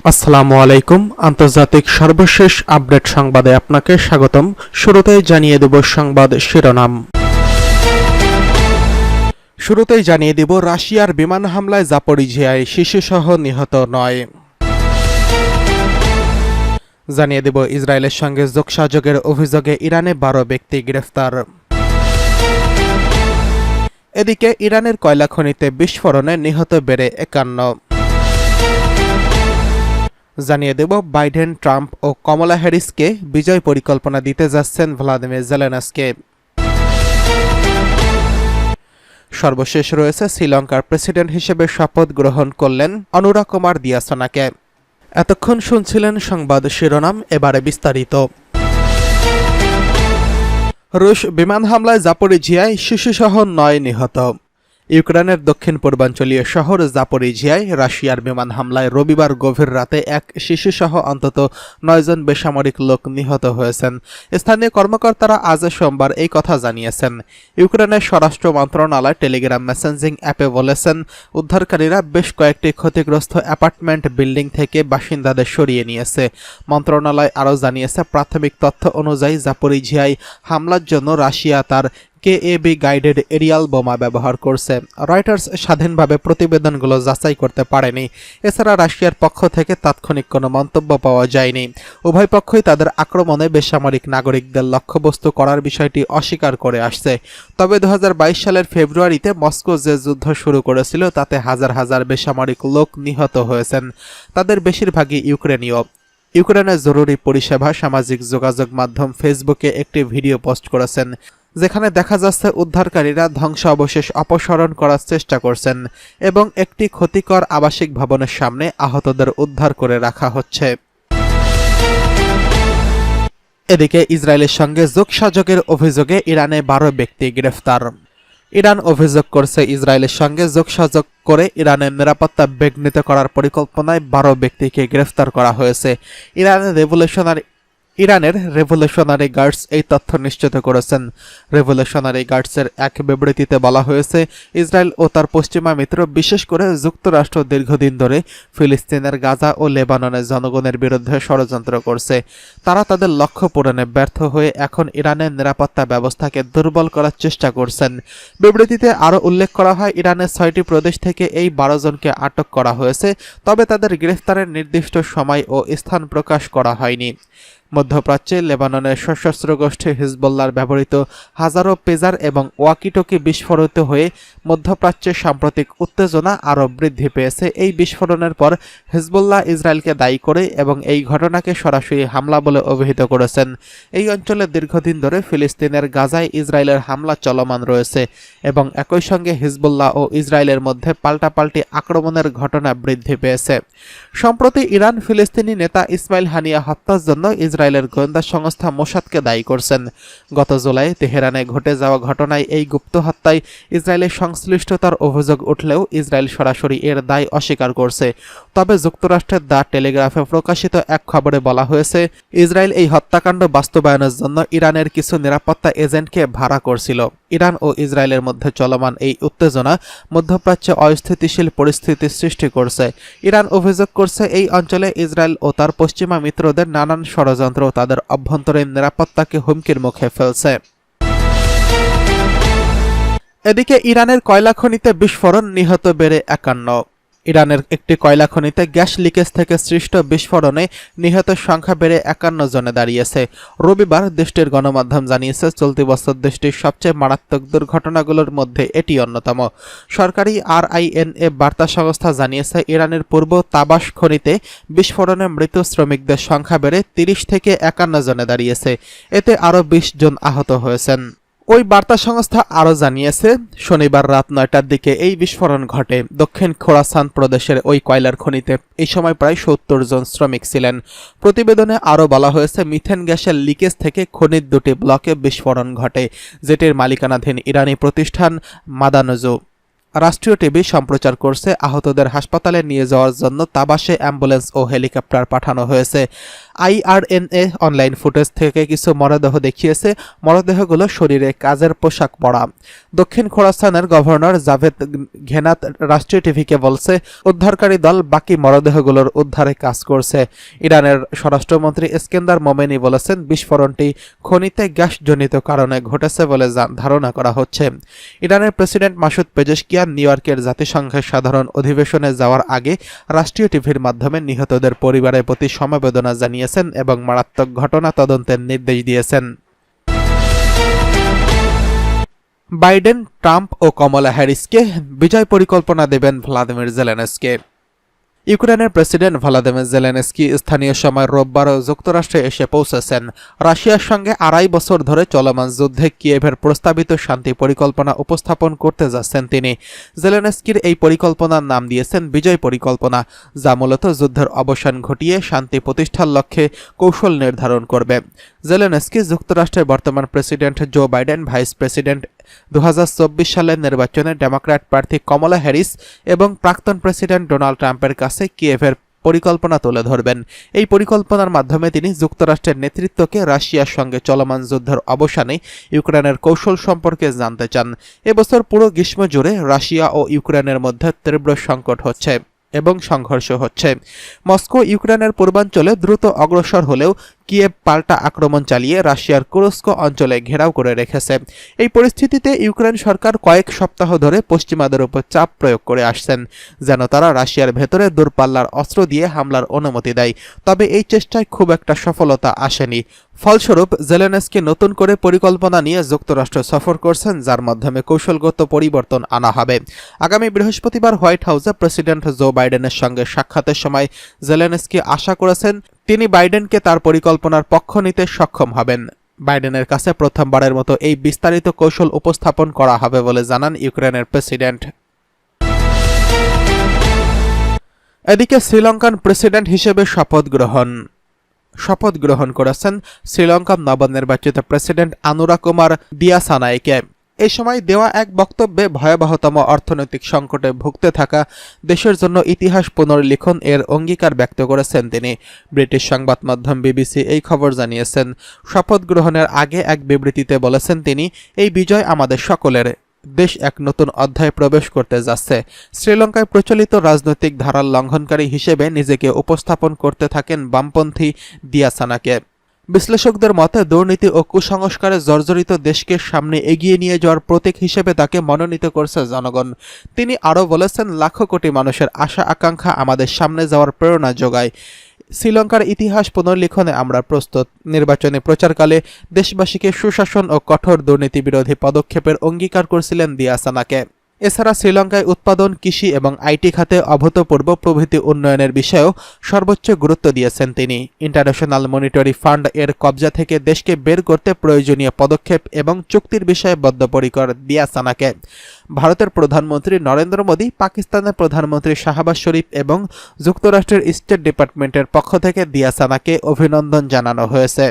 আসসালামু আলাইকুম। আন্তর্জাতিক সর্বশেষ আপডেট সংবাদে আপনাকে স্বাগতম। শুরুতেই জানিয়ে দেব সংবাদ শিরোনাম। রাশিয়ার বিমান হামলায় জাপোরিঝিয়ায় শিশুসহ নিহত 9। জানিয়ে দেব ইসরায়েলের সঙ্গে যোগসাজশের অভিযোগে ইরানে 12 ব্যক্তি গ্রেফতার। এদিকে ইরানের কয়লা খনিতে বিস্ফোরণে নিহত বেড়ে 51। জানিয়ে দেব বাইডেন, ট্রাম্প ও কমলা হ্যারিসকে বিজয় পরিকল্পনা দিতে যাচ্ছেন ভ্লাদিমির জেলেনস্কি। সর্বশেষ রয়েছে শ্রীলঙ্কার প্রেসিডেন্ট হিসেবে শপথ গ্রহণ করলেন অনুরা কুমার দিয়াসনাকে। এতক্ষণ শুনছিলেন সংবাদ শিরোনাম, এবারে বিস্তারিত। রুশ বিমান হামলায় জাপোরিঝিয়ায় শিশুসহ 9 নিহত। ইউক্রেনের দক্ষিণ পূর্বাঞ্চলীয় শহর জাপোরিঝিয়ায় রাশিয়ার বিমান হামলায় রবিবার গভীর রাতে এক শিশুসহ অন্তত 9 জন বেসামরিক লোক নিহত হয়েছেন। স্থানীয় কর্মকর্তারা আজ সোমবার এই কথা জানিয়েছেন। ইউক্রেনের স্বরাষ্ট্র মন্ত্রণালয় টেলিগ্রাম মেসেঞ্জিং অ্যাপে বলেছেন, উদ্ধারকারীরা বেশ কয়েকটি ক্ষতিগ্রস্ত অ্যাপার্টমেন্ট বিল্ডিং থেকে বাসিন্দাদের সরিয়ে নিয়েছে। মন্ত্রণালয় আরও জানিয়েছে, প্রাথমিক তথ্য অনুযায়ী জাপোরিঝিয়ায় হামলার জন্য রাশিয়া তার কেএবি গাইডেড এরিয়াল বোমা ব্যবহার করছে। রয়টার্স স্বাধীনভাবে প্রতিবেদনগুলো যাচাই করতে পারেনি। এছাড়া রাশিয়ার পক্ষ থেকে তাৎক্ষণিক কোনো মন্তব্য পাওয়া যায়নি। উভয় পক্ষই তাদের আক্রমণে বেসামরিক নাগরিকদের লক্ষ্যবস্তু করার বিষয়টি অস্বীকার করে আসছে। তবে 2022 সালের ফেব্রুয়ারিতে মস্কো যে যুদ্ধ শুরু করেছিল তাতে হাজার হাজার বেসামরিক লোক নিহত হয়েছেন। তাদের বেশিরভাগই ইউক্রেনীয়। ইউক্রেনের জরুরি পরিষেবা সামাজিক যোগাযোগ মাধ্যম ফেসবুকে একটি ভিডিও পোস্ট করেছেন, যেখানে দেখা যাচ্ছে উদ্ধারকারীরা ধ্বংসাবশেষ অপসারণ করার চেষ্টা করছেন এবং একটি ক্ষতিকর আবাসিক ভবনের সামনে আহতদের উদ্ধার করে রাখা হচ্ছে। এদিকে ইসরায়েলের সঙ্গে যোগসাজশের অভিযোগে ইরানে 12 ব্যক্তি গ্রেফতার। ইরান অভিযোগ করছে, ইসরায়েলের সঙ্গে যোগসাজশ করে ইরানের নিরাপত্তা বিঘ্নিত করার পরিকল্পনায় 12 ব্যক্তিকে গ্রেফতার করা হয়েছে। ইরানের রেভলিউশনারি গার্ডস এই তথ্য নিশ্চিত করেছেন। রেভলিউশনারি গার্ডসের এক বিবৃতিতে বলা হয়েছে, ইসরায়েল ও তার পশ্চিমা মিত্র, বিশেষ করে যুক্তরাষ্ট্র, দীর্ঘদিন ধরে ফিলিস্তিনের গাজা ও লেবাননের জনগণের বিরুদ্ধে ষড়যন্ত্র করছে। তারা তাদের লক্ষ্য পূরণে ব্যর্থ হয়ে এখন ইরানের নিরাপত্তা ব্যবস্থাকে দুর্বল করার চেষ্টা করছেন। বিবৃতিতে আরও উল্লেখ করা হয়, ইরানের 6টি প্রদেশ থেকে এই 12 জনকে আটক করা হয়েছে, তবে তাদের গ্রেফতারের নির্দিষ্ট সময় ও স্থান প্রকাশ করা হয়নি। মধ্যপ্রাচ্যে লেবাননের সশস্ত্র গোষ্ঠী হিজবুল্লাহর ব্যবহৃত হাজারো পেজার এবং ওয়াকিটকি বিস্ফোরিত হয়ে মধ্যপ্রাচ্যে সাম্প্রতিক উত্তেজনা আরও বৃদ্ধি পেয়েছে। এই বিস্ফোরণের পর হিজবুল্লাহ ইসরায়েলকে দায়ী করে এবং এই ঘটনাকে সরাসরি হামলা বলে অভিহিত করেছেন। এই অঞ্চলে দীর্ঘদিন ধরে ফিলিস্তিনের গাজায় ইসরায়েলের হামলা চলমান রয়েছে এবং একই সঙ্গে হিজবুল্লাহ ও ইসরায়েলের মধ্যে পাল্টাপাল্টি আক্রমণের ঘটনা বৃদ্ধি পেয়েছে। সম্প্রতি ইরান ফিলিস্তিনি নেতা ইসমাইল হানিয়া হত্যার জন্য ইসরায়েলের গোয়েন্দা সংস্থা মোসাদকে দায়ী করছেন। গত জুলাই তেহরানে ঘটে যাওয়া ঘটনায় এই গুপ্ত হত্যায় ইসরায়েলের সংশ্লিষ্টতার অভিযোগ উঠলেও ইসরায়েল সরাসরি এর দায় অস্বীকার করছে। তবে যুক্তরাষ্ট্রের দ্য টেলিগ্রাফে প্রকাশিত এক খবরে বলা হয়েছে, ইসরায়েল এই হত্যাকাণ্ড বাস্তবায়নের জন্য ইরানের কিছু নিরাপত্তা এজেন্টকে ভাড়া করছিল। ইরান ও ইসরায়েলের মধ্যে চলমান এই উত্তেজনা মধ্যপ্রাচ্যে অস্থিতিশীল পরিস্থিতি সৃষ্টি করছে। ইরান অভিযোগ করছে, এই অঞ্চলে ইসরায়েল ও তার পশ্চিমা মিত্রদের নানান ষড়যন্ত্র তাদের অভ্যন্তরীণ নিরাপত্তাকে হুমকির মুখে ফেলছে। এদিকে ইরানের কয়লা খনিতে বিস্ফোরণ, নিহত বেড়ে 51। ইরানের একটি কয়লা খনিতে গ্যাস লিকেজ থেকে সৃষ্ট বিস্ফোরণে নিহতের সংখ্যা বেড়ে 51 জনে দাঁড়িয়েছে। রবিবার দেশটির গণমাধ্যম জানিয়েছে, চলতি বছর দেশটির সবচেয়ে মারাত্মক দুর্ঘটনাগুলোর মধ্যে এটি অন্যতম। সরকারি RINA বার্তা সংস্থা জানিয়েছে, ইরানের পূর্ব তাবাস খনিতে বিস্ফোরণে মৃত শ্রমিকদের সংখ্যা বেড়ে 30 থেকে 51 জনে দাঁড়িয়েছে। এতে আরও 20 জন আহত হয়েছেন। ওই বার্তা সংস্থা আরও জানিয়েছে, শনিবার রাত 9টার দিকে এই বিস্ফোরণ ঘটে দক্ষিণ খোরাসান প্রদেশের ওই কয়লার খনিতে। এই সময় প্রায় 70 জন শ্রমিক ছিলেন। প্রতিবেদনে আরও বলা হয়েছে, মিথেন গ্যাসের লিকেজ থেকে খনির 2টি ব্লকে বিস্ফোরণ ঘটে, যেটির মালিকানাধীন ইরানি প্রতিষ্ঠান মাদানজু। রাষ্ট্রীয় টিভি সম্প্রচার করছে আহতদের হাসপাতালে নিয়ে যাওয়ার জন্য তাবাসে অ্যাম্বুলেন্স ও হেলিকপ্টার পাঠানো হয়েছে। IRNA অনলাইন ফুটেজ থেকে কিছু মরদেহ দেখিয়েছে। মরদেহগুলো শরীরে কাজের পোশাক পরা। দক্ষিণ খোরাসানের গভর্নর জাভেদ ঘেনাত রাষ্ট্রীয় টিভিকে বলছে, উদ্ধারকারী দল বাকি মরদেহগুলোর উদ্ধারে কাজ করছে। ইরানের স্বরাষ্ট্রমন্ত্রী ইস্কেন্দার মোমেনি বলেছেন, বিস্ফোরণটি খনিতে গ্যাসজনিত কারণে ঘটেছে বলে ধারণা করা হচ্ছে। ইরানের প্রেসিডেন্ট মাসুদ পেজেশকিয়ান নিউ ইয়র্কের জাতিসংঘের সাধারণ অধিবেশনে যাওয়ার আগে রাষ্ট্রীয় টিভির মাধ্যমে নিহতদের পরিবারের প্রতি সমবেদনা জানিয়েছেন এবং মারাত্মক ঘটনা তদন্তের নির্দেশ দিয়েছেন। বাইডেন, ট্রাম্প ও কমলা হ্যারিসকে বিজয় পরিকল্পনা দেবেন ভ্লাদিমির জেলেনস্কি। ইউক্রেনের প্রেসিডেন্ট ভলোদিমির জেলেনস্কি স্থানীয় সময় রোববার যুক্তরাষ্ট্রে এসে পৌঁছেছেন। রাশিয়ার সঙ্গে 2.5 বছর ধরে চলমান যুদ্ধে কিয়েভের প্রস্তাবিত শান্তি পরিকল্পনা উপস্থাপন করতে যাচ্ছেন তিনি। জেলেনস্কির এই পরিকল্পনার নাম দিয়েছেন বিজয় পরিকল্পনা, যা মূলত যুদ্ধের অবসান ঘটিয়ে শান্তি প্রতিষ্ঠার লক্ষ্যে কৌশল নির্ধারণ করবে। জেলেনস্কি যুক্তরাষ্ট্রের বর্তমান president Joe Biden, vice president 2024 সালের নির্বাচনে ডেমোক্র্যাট প্রার্থী কমলা হ্যারিস এবং প্রাক্তন প্রেসিডেন্ট ডোনাল্ড ট্রাম্পের কাছে কিয়েভের পরিকল্পনা তুলে ধরবেন। এই পরিকল্পনার মাধ্যমে তিনি যুক্তরাষ্ট্রের নেতৃত্বকে রাশিয়ার সঙ্গে চলমান যুদ্ধের অবসানে ইউক্রেনের কৌশল সম্পর্কে জানতে চান। এবছর পুরো গ্রীষ্ম জুড়ে রাশিয়া ও ইউক্রেনের মধ্যে তীব্র সংকট হচ্ছে এবং সংঘর্ষ হচ্ছে। মস্কো ইউক্রেনের পূর্বাঞ্চলে দ্রুত অগ্রসর হলেও কিয়েভ পাল্টা আক্রমণ চালিয়ে রাশিয়ার কুরস্ক অঞ্চলে ঘেরাও করে রেখেছে। এই পরিস্থিতিতে ইউক্রেন সরকার কয়েক সপ্তাহ ধরে পশ্চিমাদের উপর চাপ প্রয়োগ করে আসছেন, যেন তারা রাশিয়ার ভেতরে দূরপাল্লার অস্ত্র দিয়ে হামলার অনুমতি দেয়। তবে এই চেষ্টায় খুব একটা সফলতা আসেনি। ফলস্বরূপ জেলেনস্কি নতুন করে পরিকল্পনা নিয়ে যুক্তরাষ্ট্র সফর করছেন, যার মাধ্যমে কৌশলগত পরিবর্তন আনা হবে। আগামী বৃহস্পতিবার হোয়াইট হাউসে প্রেসিডেন্ট জো বাইডেনের সঙ্গে সাক্ষাতের সময় জেলেনস্কি আশা করেছেন তিনি বাইডেনকে তার পরিকল্পনার পক্ষ নিতে সক্ষম হবেন। বাইডেনের কাছে প্রথমবারের মতো এই বিস্তারিত কৌশল উপস্থাপন করা হবে বলে জানান ইউক্রেনের প্রেসিডেন্ট। এদিকে শ্রীলঙ্কান প্রেসিডেন্ট হিসেবে শপথ গ্রহণ করেছেন শ্রীলঙ্কার নবনির্বাচিত প্রেসিডেন্ট আনুরা কুমার দিয়াসানাইকে। এই সময় দেওয়া এক বক্তব্যে ভয়াবহতম অর্থনৈতিক সংকটে ভুগতে থাকা দেশের জন্য ইতিহাস পুনর্লিখন এর অঙ্গীকার ব্যক্ত করেছেন তিনি। ব্রিটিশ সংবাদ মাধ্যম বিবিসি এই খবর জানিয়েছেন। শপথ গ্রহণের আগে এক বিবৃতিতে বলেছেন তিনি, এই বিজয় আমাদের সকলের। দেশ এক নতুন অধ্যায়ে প্রবেশ করতে যাচ্ছে। শ্রীলঙ্কায় প্রচলিত রাজনৈতিক ধারার লঙ্ঘনকারী হিসেবে নিজেকে উপস্থাপন করতে থাকেন বামপন্থী দিয়াসানাকে। বিশ্লেষকদের মতে দুর্নীতি ও কুসংস্কারে জর্জরিত দেশকে সামনে এগিয়ে নিয়ে যাওয়ার প্রতীক হিসেবে তাকে মনোনীত করছে জনগণ। তিনি আরও বলেছেন, লাখো কোটি মানুষের আশা আকাঙ্ক্ষা আমাদের সামনে যাওয়ার প্রেরণা যোগায়। শ্রীলঙ্কার ইতিহাস পুনর্লিখনে আমরা প্রস্তুত। নির্বাচনী প্রচারকালে দেশবাসীকে সুশাসন ও কঠোর দুর্নীতি বিরোধী পদক্ষেপের অঙ্গীকার করছিলেন দিয়াসানাকে। এছাড়া শ্রীলঙ্কায় উৎপাদন, কৃষি এবং আইটি খাতে অভূতপূর্ব প্রভৃতি উন্নয়নের বিষয়েও সর্বোচ্চ গুরুত্ব দিয়েছেন তিনি। ইন্টারন্যাশনাল মনিটারি ফান্ড এর কবজা থেকে দেশকে বের করতে প্রয়োজনীয় পদক্ষেপ এবং চুক্তির বিষয়ে বদ্ধপরিকর দিয়াসানাকে। ভারতের প্রধানমন্ত্রী নরেন্দ্র মোদী, পাকিস্তানের প্রধানমন্ত্রী শাহবাজ শরীফ এবং যুক্তরাষ্ট্রের স্টেট ডিপার্টমেন্টের পক্ষ থেকে দিয়াসানাকে অভিনন্দন জানানো হয়েছে।